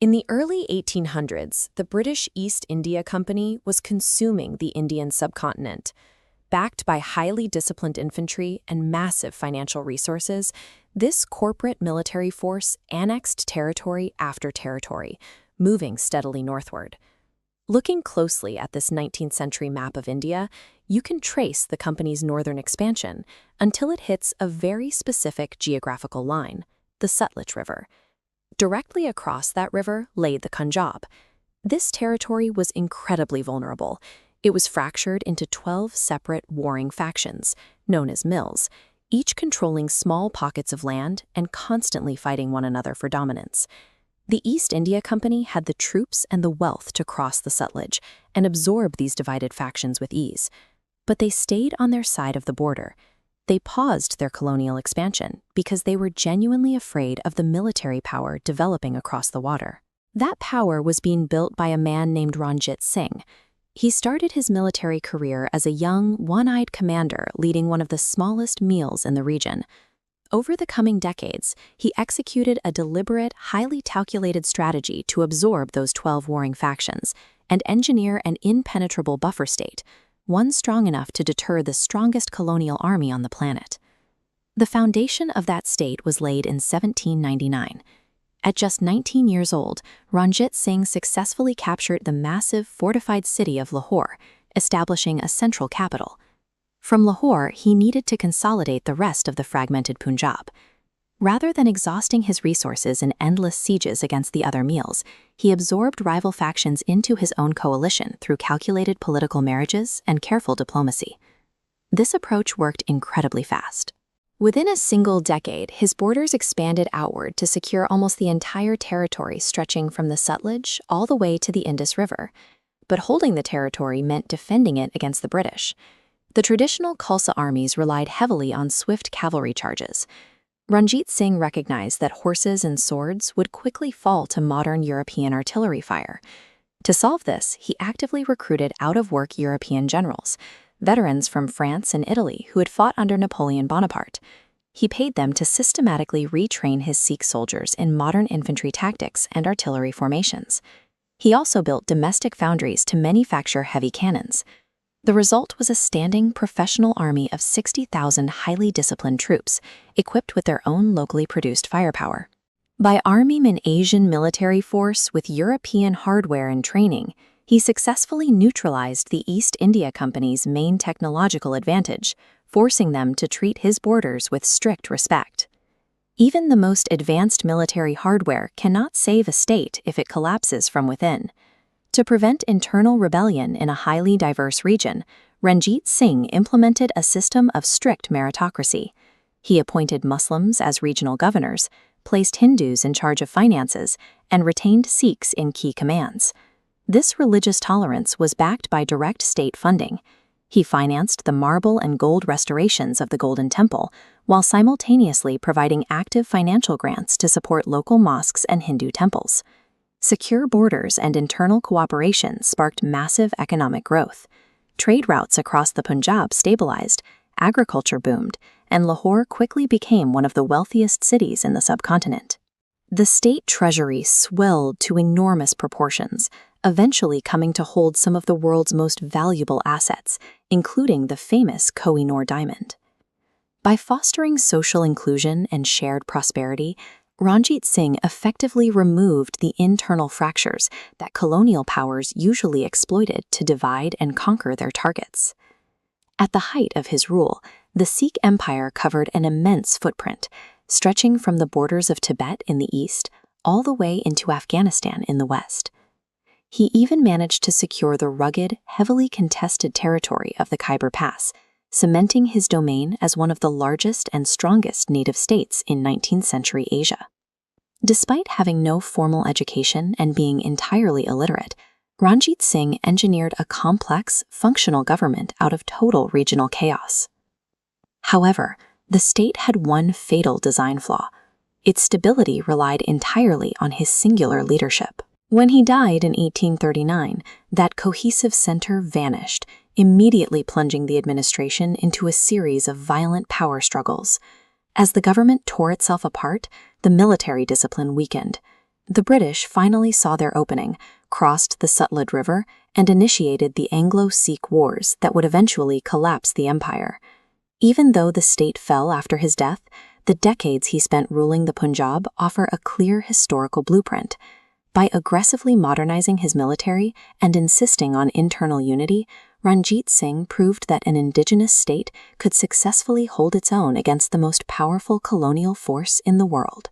In the early 1800s, the British East India Company was consuming the Indian subcontinent. Backed by highly disciplined infantry and massive financial resources, this corporate military force annexed territory after territory, moving steadily northward. Looking closely at this 19th century map of India, you can trace the company's northern expansion until it hits a very specific geographical line, the Sutlej River. Directly across that river lay the Punjab. This territory was incredibly vulnerable. It was fractured into 12 separate warring factions, known as Misls, each controlling small pockets of land and constantly fighting one another for dominance. The East India Company had the troops and the wealth to cross the Sutlej and absorb these divided factions with ease. But they stayed on their side of the border. They paused their colonial expansion because they were genuinely afraid of the military power developing across the water. That power was being built by a man named Ranjit Singh. He started his military career as a young, one-eyed commander leading one of the smallest Misls in the region. Over the coming decades, he executed a deliberate, highly calculated strategy to absorb those 12 warring factions and engineer an impenetrable buffer state, one strong enough to deter the strongest colonial army on the planet. The foundation of that state was laid in 1799. At just 19 years old, Ranjit Singh successfully captured the massive fortified city of Lahore, establishing a central capital. From Lahore, he needed to consolidate the rest of the fragmented Punjab. Rather than exhausting his resources in endless sieges against the other Misls, he absorbed rival factions into his own coalition through calculated political marriages and careful diplomacy. This approach worked incredibly fast. Within a single decade, his borders expanded outward to secure almost the entire territory stretching from the Sutlej all the way to the Indus River. But holding the territory meant defending it against the British. The traditional Khalsa armies relied heavily on swift cavalry charges. Ranjit Singh recognized that horses and swords would quickly fall to modern European artillery fire. To solve this, he actively recruited out-of-work European generals, veterans from France and Italy who had fought under Napoleon Bonaparte. He paid them to systematically retrain his Sikh soldiers in modern infantry tactics and artillery formations. He also built domestic foundries to manufacture heavy cannons. The result was a standing professional army of 60,000 highly disciplined troops, equipped with their own locally produced firepower. By arming an Asian military force with European hardware and training, he successfully neutralized the East India Company's main technological advantage, forcing them to treat his borders with strict respect. Even the most advanced military hardware cannot save a state if it collapses from within. To prevent internal rebellion in a highly diverse region, Ranjit Singh implemented a system of strict meritocracy. He appointed Muslims as regional governors, placed Hindus in charge of finances, and retained Sikhs in key commands. This religious tolerance was backed by direct state funding. He financed the marble and gold restorations of the Golden Temple, while simultaneously providing active financial grants to support local mosques and Hindu temples. Secure borders and internal cooperation sparked massive economic growth. Trade routes across the Punjab stabilized, agriculture boomed, and Lahore quickly became one of the wealthiest cities in the subcontinent. The state treasury swelled to enormous proportions, eventually coming to hold some of the world's most valuable assets, including the famous Koh-i-Noor diamond. By fostering social inclusion and shared prosperity, Ranjit Singh effectively removed the internal fractures that colonial powers usually exploited to divide and conquer their targets. At the height of his rule, the Sikh Empire covered an immense footprint, stretching from the borders of Tibet in the east all the way into Afghanistan in the west. He even managed to secure the rugged, heavily contested territory of the Khyber Pass, cementing his domain as one of the largest and strongest native states in 19th century Asia. Despite having no formal education and being entirely illiterate, Ranjit Singh engineered a complex, functional government out of total regional chaos. However, the state had one fatal design flaw. Its stability relied entirely on his singular leadership. When he died in 1839, that cohesive center vanished, immediately plunging the administration into a series of violent power struggles. As the government tore itself apart, the military discipline weakened. The British finally saw their opening, crossed the Sutlej River, and initiated the Anglo-Sikh Wars that would eventually collapse the empire. Even though the state fell after his death, the decades he spent ruling the Punjab offer a clear historical blueprint. By aggressively modernizing his military and insisting on internal unity, Ranjit Singh proved that an indigenous state could successfully hold its own against the most powerful colonial force in the world.